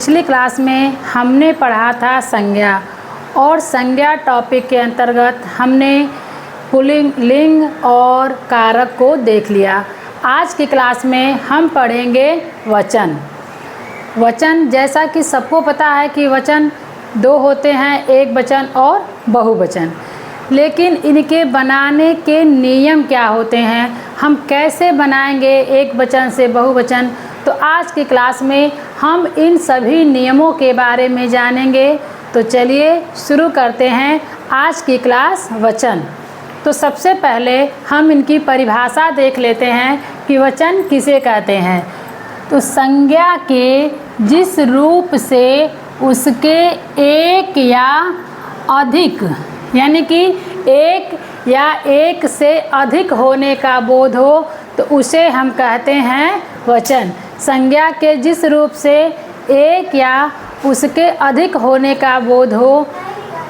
पिछली क्लास में हमने पढ़ा था संज्ञा और संज्ञा टॉपिक के अंतर्गत हमने पुल्लिंग लिंग और कारक को देख लिया। आज की क्लास में हम पढ़ेंगे वचन। वचन जैसा कि सबको पता है कि वचन दो होते हैं, एक वचन और बहुवचन। लेकिन इनके बनाने के नियम क्या होते हैं, हम कैसे बनाएंगे एक वचन से बहुवचन, तो आज की क्लास में हम इन सभी नियमों के बारे में जानेंगे। तो चलिए शुरू करते हैं आज की क्लास वचन। तो सबसे पहले हम इनकी परिभाषा देख लेते हैं कि वचन किसे कहते हैं। तो संज्ञा के जिस रूप से उसके एक या अधिक यानी कि एक या एक से अधिक होने का बोध हो तो उसे हम कहते हैं वचन। संज्ञा के जिस रूप से एक या उसके अधिक होने का बोध हो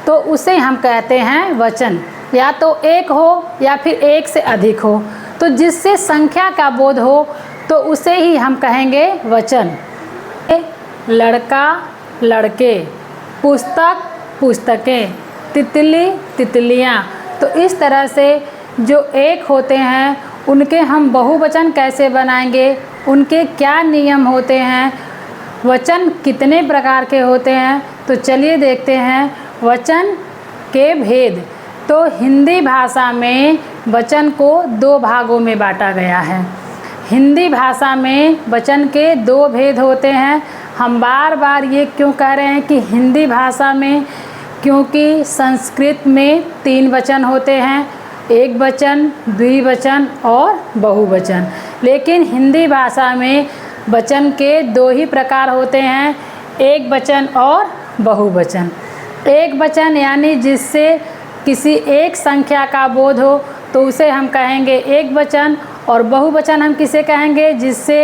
तो उसे हम कहते हैं वचन। या तो एक हो या फिर एक से अधिक हो, तो जिससे संख्या का बोध हो तो उसे ही हम कहेंगे वचन। लड़का लड़के, पुस्तक पुस्तकें, तितली तितलियाँ। तो इस तरह से जो एक होते हैं उनके हम बहुवचन कैसे बनाएंगे, उनके क्या नियम होते हैं, वचन कितने प्रकार के होते हैं, तो चलिए देखते हैं वचन के भेद। तो हिंदी भाषा में वचन को दो भागों में बांटा गया है। हिंदी भाषा में वचन के दो भेद होते हैं। हम बार बार ये क्यों कह रहे हैं कि हिंदी भाषा में, क्योंकि संस्कृत में तीन वचन होते हैं, एक वचन, द्विवचन और बहुवचन। लेकिन हिंदी भाषा में वचन के दो ही प्रकार होते हैं, एक वचन और बहुवचन। एक वचन यानी जिससे किसी एक संख्या का बोध हो तो उसे हम कहेंगे एक वचन, और बहुवचन हम किसे कहेंगे जिससे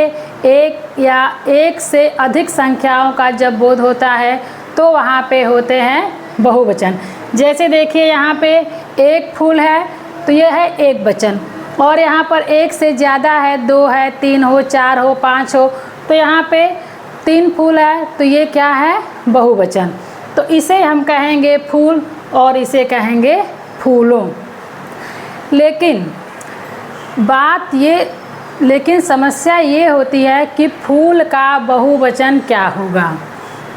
एक या एक से अधिक संख्याओं का जब बोध होता है तो वहाँ पे होते हैं बहुवचन। जैसे देखिए यहाँ पे एक फूल है तो यह है एक वचन, और यहाँ पर एक से ज़्यादा है, दो है, तीन हो, चार हो, पाँच हो, तो यहाँ पे तीन फूल है तो ये क्या है, बहुवचन। तो इसे हम कहेंगे फूल और इसे कहेंगे फूलों। लेकिन समस्या ये होती है कि फूल का बहुवचन क्या होगा।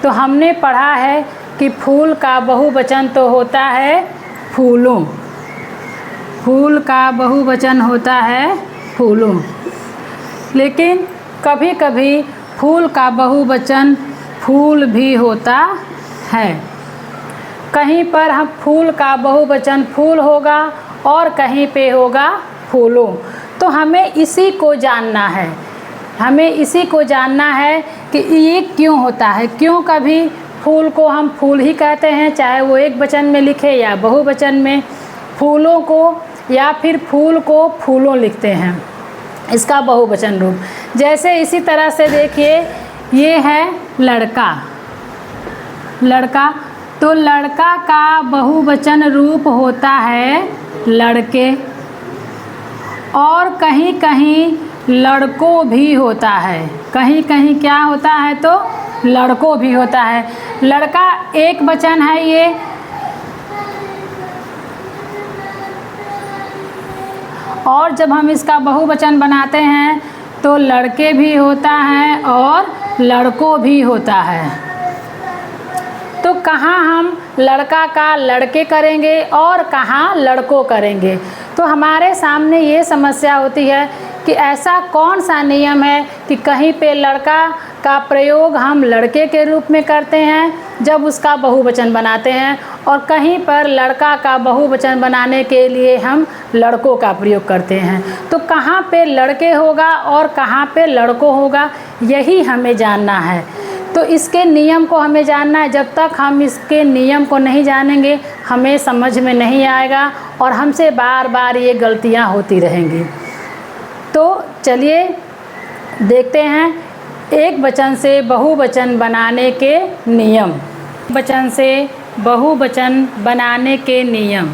तो हमने पढ़ा है कि फूल का बहुवचन तो होता है फूलों। फूल का बहुवचन होता है फूलों। लेकिन कभी कभी फूल का बहुवचन फूल भी होता है। कहीं पर हम फूल का बहुवचन फूल होगा और कहीं पे होगा फूलों। तो हमें इसी को जानना है। हमें इसी को जानना है कि ये क्यों होता है, क्यों कभी फूल को हम फूल ही कहते हैं, चाहे वो एक वचन में लिखे या बहुवचन में, फूलों को या फिर फूल को फूलों लिखते हैं, इसका बहुवचन रूप। जैसे इसी तरह से देखिए ये है लड़का। लड़का, तो लड़का का बहुवचन रूप होता है लड़के, और कहीं कहीं लड़कों भी होता है। कहीं कहीं क्या होता है, तो लड़कों भी होता है। लड़का एक वचन है ये, और जब हम इसका बहुवचन बनाते हैं तो लड़के भी होता है और लड़कों भी होता है। तो कहाँ हम लड़का का लड़के करेंगे और कहाँ लड़कों करेंगे। तो हमारे सामने ये समस्या होती है कि ऐसा कौन सा नियम है कि कहीं पे लड़का का प्रयोग हम लड़के के रूप में करते हैं जब उसका बहुवचन बनाते हैं, और कहीं पर लड़का का बहुवचन बनाने के लिए हम लड़कों का प्रयोग करते हैं। तो कहाँ पे लड़के होगा और कहाँ पे लड़कों होगा, यही हमें जानना है। तो इसके नियम को हमें जानना है। जब तक हम इसके नियम को नहीं जानेंगे हमें समझ में नहीं आएगा और हमसे बार बार ये गलतियाँ होती रहेंगी। तो चलिए देखते हैं एक वचन से बहुवचन बनाने के नियम। वचन से बहुवचन बनाने के नियम।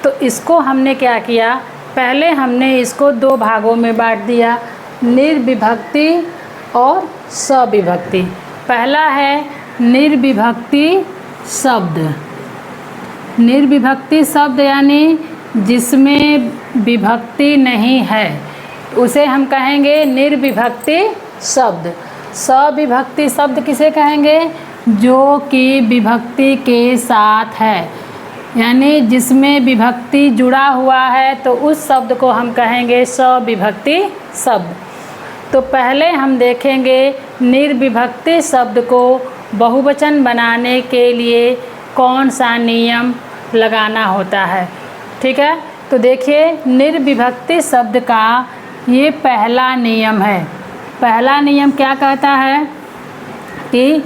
तो इसको हमने क्या किया, पहले हमने इसको दो भागों में बांट दिया, निर्विभक्ति और सविभक्ति। पहला है निर्विभक्ति शब्द। निर्विभक्ति शब्द यानी जिसमें विभक्ति नहीं है, उसे हम कहेंगे निर्विभक्ति शब्द। सविभक्ति शब्द किसे कहेंगे? जो कि विभक्ति के साथ है, यानी जिसमें विभक्ति जुड़ा हुआ है, तो उस शब्द को हम कहेंगे सविभक्ति शब्द। तो पहले हम देखेंगे निर्विभक्ति शब्द को बहुवचन बनाने के लिए कौन सा नियम लगाना होता है। ठीक है, तो देखिए निर्विभक्ति शब्द का ये पहला नियम है। पहला नियम क्या कहता है कि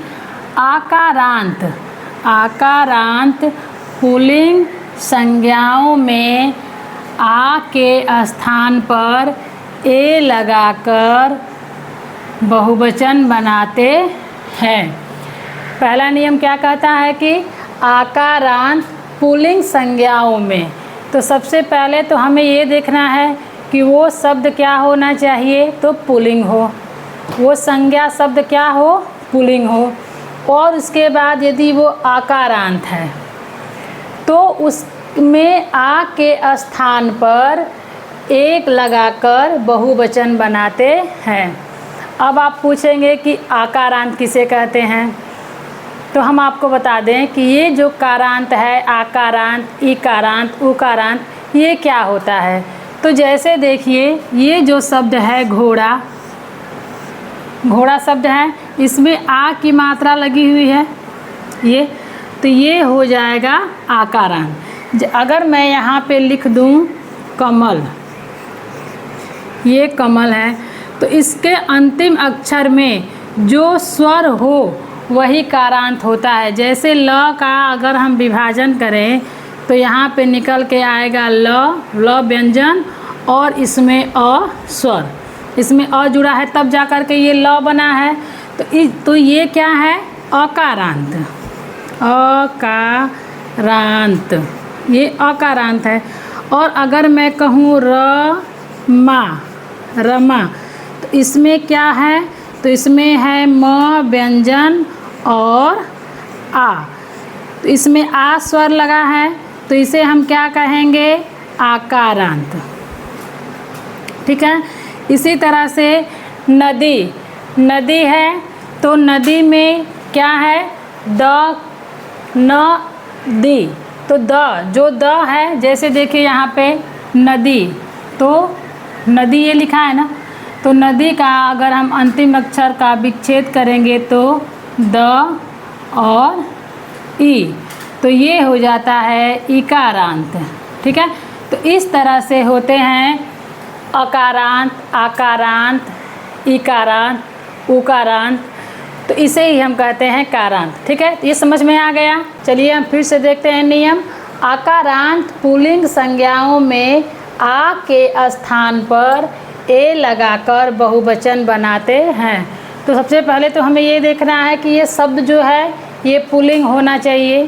आकारांत पुल्लिंग संज्ञाओं में आ के स्थान पर ए लगाकर बहुवचन बनाते हैं। पहला नियम क्या कहता है कि आकारांत पुल्लिंग संज्ञाओं में, तो सबसे पहले तो हमें ये देखना है कि वो शब्द क्या होना चाहिए, तो पुल्लिंग हो, वो संज्ञा शब्द क्या हो, पुल्लिंग हो। और उसके बाद यदि वो आकारांत है तो उसमें आ के स्थान पर एक लगाकर बहुवचन बनाते हैं। अब आप पूछेंगे कि आकारांत किसे कहते हैं, तो हम आपको बता दें कि ये जो कारांत है, आकारांत, इकारांत, उकारांत, ये क्या होता है। तो जैसे देखिए ये जो शब्द है घोड़ा, घोड़ा शब्द है, इसमें आ की मात्रा लगी हुई है ये, तो ये हो जाएगा आकारांत। अगर मैं यहाँ पे लिख दूँ कमल, ये कमल है, तो इसके अंतिम अक्षर में जो स्वर हो वही कारांत होता है। जैसे ल का अगर हम विभाजन करें तो यहाँ पे निकल के आएगा ल व्यंजन, और इसमें अ स्वर, इसमें अ जुड़ा है तब जा कर के ये ल बना है। तो ये क्या है, अकारांत। अकारांत, ये अकारांत है। और अगर मैं कहूँ रमा, तो इसमें क्या है, तो इसमें है म व्यंजन और आ, तो इसमें आ स्वर लगा है, तो इसे हम क्या कहेंगे, आकारांत। ठीक है, इसी तरह से नदी है, तो नदी में क्या है, दी, तो जो द है, जैसे देखिए यहाँ पे नदी, तो नदी ये लिखा है ना, तो नदी का अगर हम अंतिम अक्षर का विच्छेद करेंगे तो द और ई, तो ये हो जाता है इकारांत। ठीक है, तो इस तरह से होते हैं अकारांत, आकारांत, इकारांत, उकारांत, तो इसे ही हम कहते हैं कारांत। ठीक है, ये समझ में आ गया। चलिए हम फिर से देखते हैं नियम। आकारांत पुल्लिंग संज्ञाओं में आ के स्थान पर ए लगाकर बहुवचन बनाते हैं। तो सबसे पहले तो हमें ये देखना है कि ये शब्द जो है ये पुल्लिंग होना चाहिए,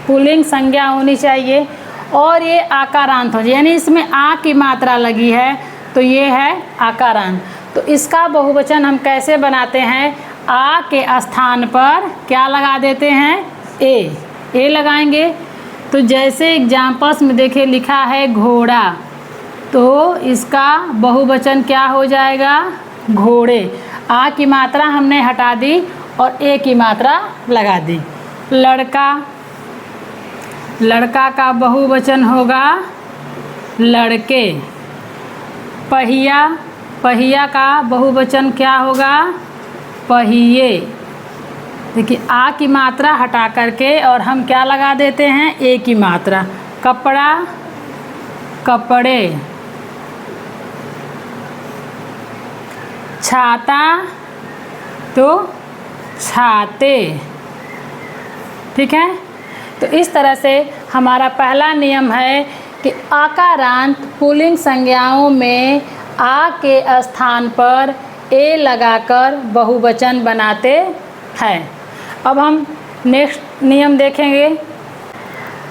पुल्लिंग संज्ञा होनी चाहिए, और ये आकारांत हो, यानी इसमें आ की मात्रा लगी है, तो ये है आकारांत। तो इसका बहुवचन हम कैसे बनाते हैं, आ के स्थान पर क्या लगा देते हैं, ए लगाएंगे। तो जैसे एग्जाम्पल्स में देखिए लिखा है घोड़ा, तो इसका बहुवचन क्या हो जाएगा, घोड़े। आ की मात्रा हमने हटा दी और ए की मात्रा लगा दी। लड़का का बहुवचन होगा लड़के। पहिया का बहुवचन क्या होगा, पहिए। देखिए आ की मात्रा हटा करके और हम क्या लगा देते हैं, ए की मात्रा। कपड़े। छाता तो छाते। ठीक है, तो इस तरह से हमारा पहला नियम है कि आकारांत पुल्लिंग संज्ञाओं में आ के स्थान पर ए लगाकर बहुवचन बनाते हैं। अब हम नेक्स्ट नियम देखेंगे।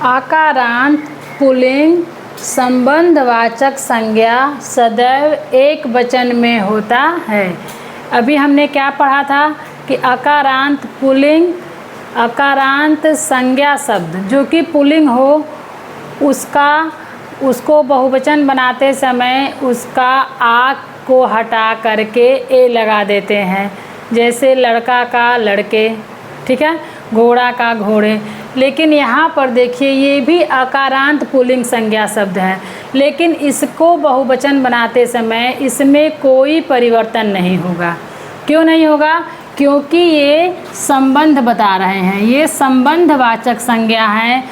आकारांत पुल्लिंग संबंधवाचक संज्ञा सदैव एक वचन में होता है। अभी हमने क्या पढ़ा था कि अकारांत पुल्लिंग, अकारांत संज्ञा शब्द जो कि पुल्लिंग हो उसको बहुवचन बनाते समय उसका आ को हटा करके ए लगा देते हैं। जैसे लड़का का लड़के, ठीक है, घोड़ा का घोड़े। लेकिन यहाँ पर देखिए ये भी अकारांत पुल्लिंग संज्ञा शब्द है, लेकिन इसको बहुवचन बनाते समय इसमें कोई परिवर्तन नहीं होगा। क्यों नहीं होगा? क्योंकि ये संबंध बता रहे हैं, ये संबंधवाचक संज्ञा है।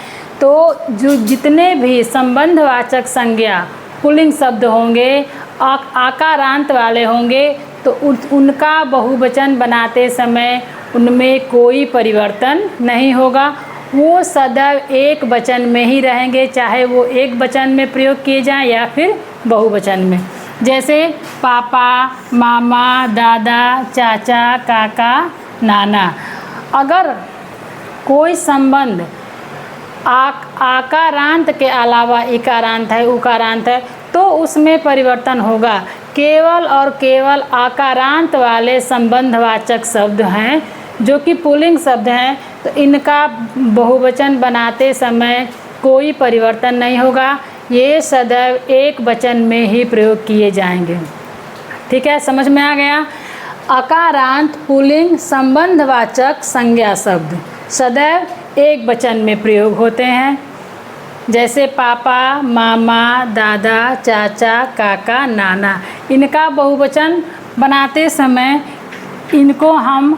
तो जो जितने भी संबंधवाचक संज्ञा पुल्लिंग शब्द होंगे, आकारांत वाले होंगे, तो उनका बहुवचन बनाते समय उनमें कोई परिवर्तन नहीं होगा। वो सदैव एक वचन में ही रहेंगे, चाहे वो एक वचन में प्रयोग किए जाएं या फिर बहुवचन में। जैसे पापा, मामा, दादा, चाचा, काका, नाना। अगर कोई संबंध आकारांत के अलावा इकारांत है, उकारांत है, तो उसमें परिवर्तन होगा। केवल और केवल आकारांत वाले संबंधवाचक शब्द हैं जो कि पुल्लिंग शब्द हैं, तो इनका बहुवचन बनाते समय कोई परिवर्तन नहीं होगा। ये सदैव एक वचन में ही प्रयोग किए जाएंगे। ठीक है, समझ में आ गया? अकारांत पुल्लिंग संबंधवाचक संज्ञा शब्द सदैव एक वचन में प्रयोग होते हैं। जैसे पापा, मामा, दादा, चाचा, काका, नाना। इनका बहुवचन बनाते समय इनको हम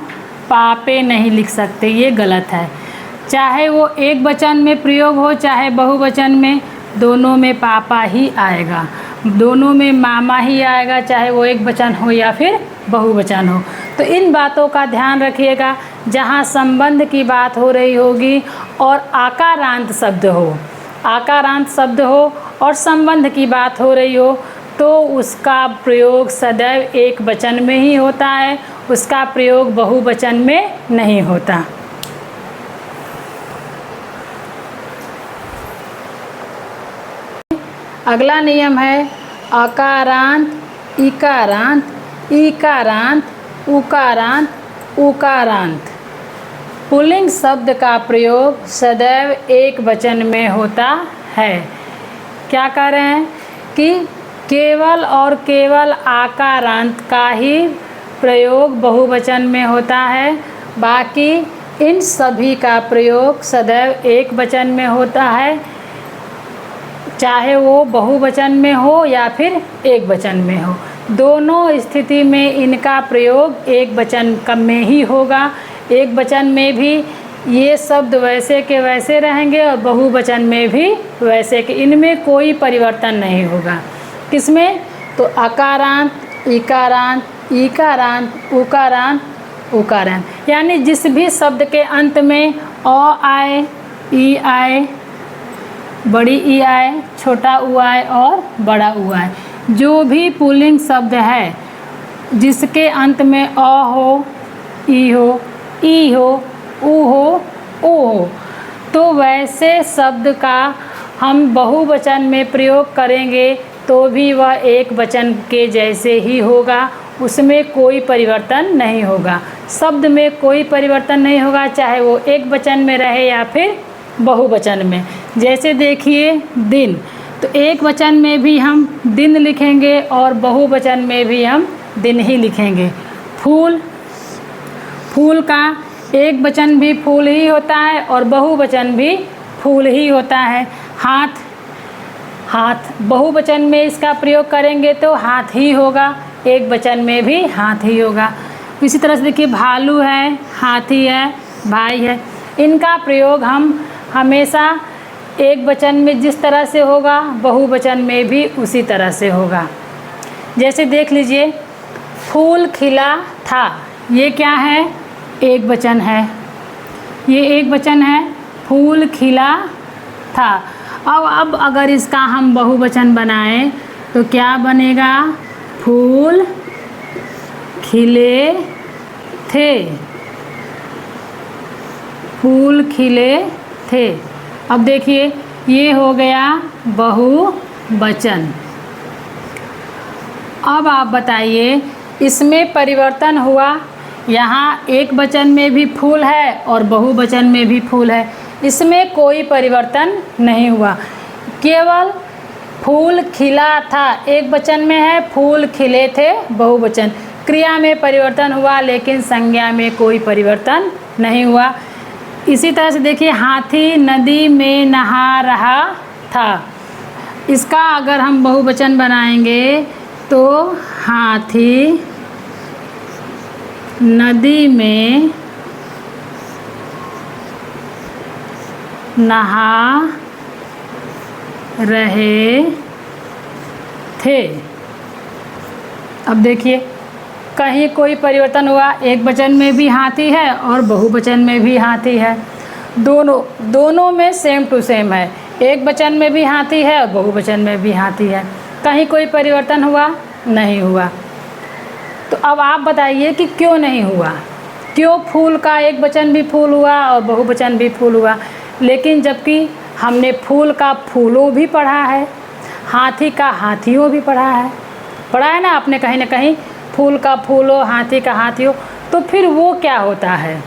पापे नहीं लिख सकते, ये गलत है। चाहे वो एक वचन में प्रयोग हो चाहे बहुवचन में, दोनों में पापा ही आएगा, दोनों में मामा ही आएगा, चाहे वो एक वचन हो या फिर बहुवचन हो। तो इन बातों का ध्यान रखिएगा। जहाँ संबंध की बात हो रही होगी और आकारांत शब्द हो, आकारांत शब्द हो और संबंध की बात हो रही हो, तो उसका प्रयोग सदैव एक वचन में ही होता है, उसका प्रयोग बहुवचन में नहीं होता। अगला नियम है अकारांत, इकारांत, ईकारांत, उकारांत, उकारांत। पुल्लिंग शब्द का प्रयोग सदैव एक वचन में होता है। क्या कह रहे हैं कि केवल और केवल आकारांत का ही प्रयोग बहुवचन में होता है, बाकी इन सभी का प्रयोग सदैव एक वचन में होता है, चाहे वो बहुवचन में हो या फिर एक वचन में हो। दोनों स्थिति में इनका प्रयोग एक वचन में ही होगा। एक वचन में भी ये शब्द वैसे के वैसे रहेंगे और बहुवचन में भी वैसे के, इनमें कोई परिवर्तन नहीं होगा। किसमें? तो अकारांत, इकारांत, ईकारांत, उकारांत, उकारांत। यानी जिस भी शब्द के अंत में अ आए, ई आए, बड़ी ई आए, छोटा उ आए और बड़ा उ आए, जो भी पुल्लिंग शब्द है जिसके अंत में अ हो, ई हो, ई हो, उ हो, ओ हो, तो वैसे शब्द का हम बहुवचन में प्रयोग करेंगे तो भी वह एक वचन के जैसे ही होगा, उसमें कोई परिवर्तन नहीं होगा। शब्द में कोई परिवर्तन नहीं होगा, चाहे वो एक वचन में रहे या फिर बहुवचन में। जैसे देखिए दिन, तो एक वचन में भी हम दिन लिखेंगे और बहुवचन में भी हम दिन ही लिखेंगे। फूल, फूल का एक वचन भी फूल ही होता है और बहुवचन भी फूल ही होता है। हाथ, हाथ बहुवचन में इसका प्रयोग करेंगे तो हाथ ही होगा, एक वचन में भी हाथ ही होगा। इसी तरह से देखिए भालू है, हाथी है, भाई है, इनका प्रयोग हम हमेशा एक वचन में जिस तरह से होगा बहुवचन में भी उसी तरह से होगा। जैसे देख लीजिए फूल खिला था, ये क्या है? एक वचन है, ये एक वचन है, फूल खिला था। अब अगर इसका हम बहुवचन बनाएं तो क्या बनेगा? फूल खिले थे, फूल खिले थे। अब देखिए ये हो गया बहुवचन। अब आप बताइए इसमें परिवर्तन हुआ यहाँ एक वचन में भी फूल है और बहुवचन में भी फूल है, इसमें कोई परिवर्तन नहीं हुआ। केवल फूल खिला था एक वचन में है, फूल खिले थे बहुवचन। क्रिया में परिवर्तन हुआ लेकिन संज्ञा में कोई परिवर्तन नहीं हुआ। इसी तरह से देखिए, हाथी नदी में नहा रहा था। इसका अगर हम बहुवचन बनाएंगे तो हाथी नदी में नहा रहे थे। अब देखिए, कहीं कोई परिवर्तन हुआ, एक वचन में भी हाथी है और बहुवचन में भी हाथी है, दोनों में सेम टू सेम है। एक वचन में भी हाथी है और बहुवचन में भी हाथी है। कहीं कोई परिवर्तन हुआ? नहीं हुआ। तो अब आप बताइए कि क्यों नहीं हुआ? क्यों फूल का एक वचन भी फूल हुआ और बहुवचन भी फूल हुआ, लेकिन जबकि हमने फूल का फूलों भी पढ़ा है, हाथी का हाथियों भी पढ़ा है ना आपने कहीं ना कहीं, फूल का फूलो, हाथी का हाथियों। तो फिर वो क्या होता है?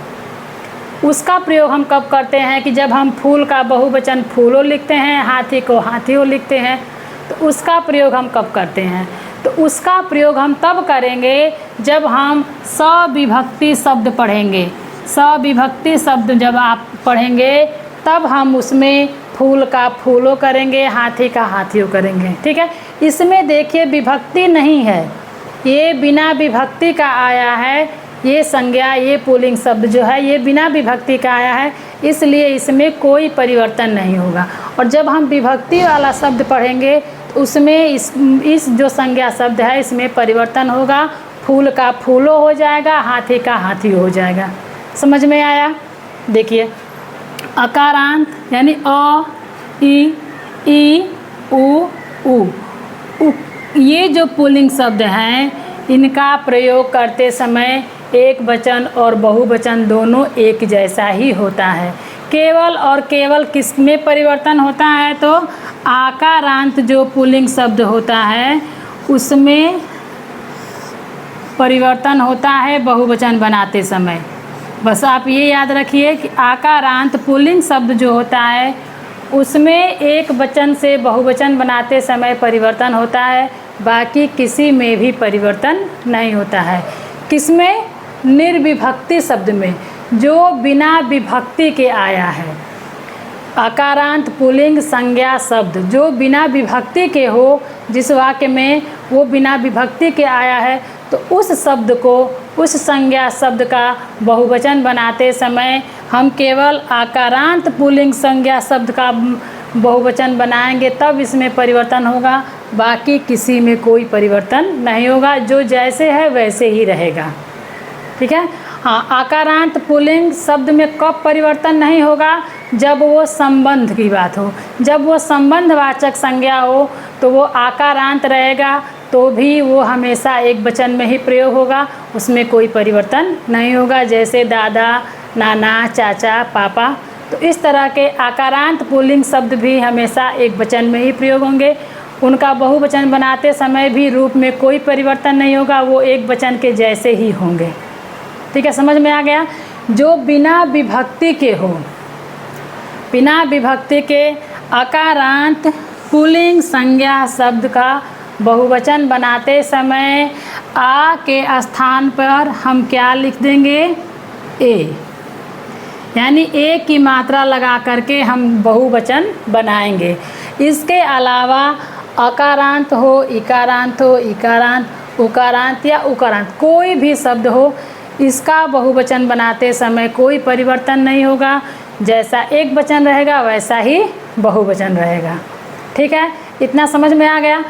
उसका प्रयोग हम कब करते हैं कि जब हम फूल का बहुवचन फूलों लिखते हैं, हाथी को हाथियों लिखते हैं, तो उसका प्रयोग हम कब करते हैं? तो उसका प्रयोग हम तब करेंगे जब हम सविभक्ति शब्द पढ़ेंगे। सविभक्ति शब्द जब आप पढ़ेंगे तब हम उसमें फूल का फूलों करेंगे, हाथी का हाथियों करेंगे। ठीक है, इसमें देखिए विभक्ति नहीं है, ये बिना विभक्ति का आया है। ये संज्ञा, ये पुल्लिंग शब्द जो है ये बिना विभक्ति का आया है, इसलिए इसमें कोई परिवर्तन नहीं होगा। और जब हम विभक्ति वाला शब्द पढ़ेंगे तो उसमें इस जो संज्ञा शब्द है इसमें परिवर्तन होगा। फूल का फूलों हो जाएगा, हाथी का हाथी हो जाएगा। समझ में आया? देखिए, अकारांत यानी अ, ई, उ, ये जो पुल्लिंग शब्द हैं इनका प्रयोग करते समय एक वचन और बहुवचन दोनों एक जैसा ही होता है। केवल और केवल किस में परिवर्तन होता है? तो आकारांत जो पुल्लिंग शब्द होता है उसमें परिवर्तन होता है बहुवचन बनाते समय। बस आप ये याद रखिए कि आकारांत पुल्लिंग शब्द जो होता है उसमें एक वचन से बहुवचन बनाते समय परिवर्तन होता है, बाकी किसी में भी परिवर्तन नहीं होता है। किसमें? निर्विभक्ति शब्द में, जो बिना विभक्ति के आया है। अकारांत पुल्लिंग संज्ञा शब्द जो बिना विभक्ति के हो, जिस वाक्य में वो बिना विभक्ति के आया है, तो उस शब्द को, उस संज्ञा शब्द का बहुवचन बनाते समय हम केवल आकारांत पुल्लिंग संज्ञा शब्द का बहुवचन बनाएंगे, तब इसमें परिवर्तन होगा, बाकी किसी में कोई परिवर्तन नहीं होगा, जो जैसे है वैसे ही रहेगा। ठीक है। हाँ, आकारांत पुल्लिंग शब्द में कब परिवर्तन नहीं होगा? जब वो संबंध की बात हो, जब वो संबंधवाचक संज्ञा हो तो वो आकारांत रहेगा, तो भी वो हमेशा एक वचन में ही प्रयोग होगा, उसमें कोई परिवर्तन नहीं होगा। जैसे दादा, नाना, चाचा, पापा, तो इस तरह के आकारांत पुल्लिंग शब्द भी हमेशा एक वचन में ही प्रयोग होंगे। उनका बहुवचन बनाते समय भी रूप में कोई परिवर्तन नहीं होगा, वो एक वचन के जैसे ही होंगे। ठीक है, समझ में आ गया? जो बिना विभक्ति के हो, बिना विभक्ति के अकारांत पुल्लिंग संज्ञा शब्द का बहुवचन बनाते समय आ के स्थान पर हम क्या लिख देंगे? ए, यानी ए की मात्रा लगा करके हम बहुवचन बनाएंगे। इसके अलावा अकारांत हो, इकारांत हो, इकारांत, उकारांत या उकारांत, कोई भी शब्द हो, इसका बहुवचन बनाते समय कोई परिवर्तन नहीं होगा। जैसा एक वचन रहेगा वैसा ही बहुवचन रहेगा। ठीक है, इतना समझ में आ गया?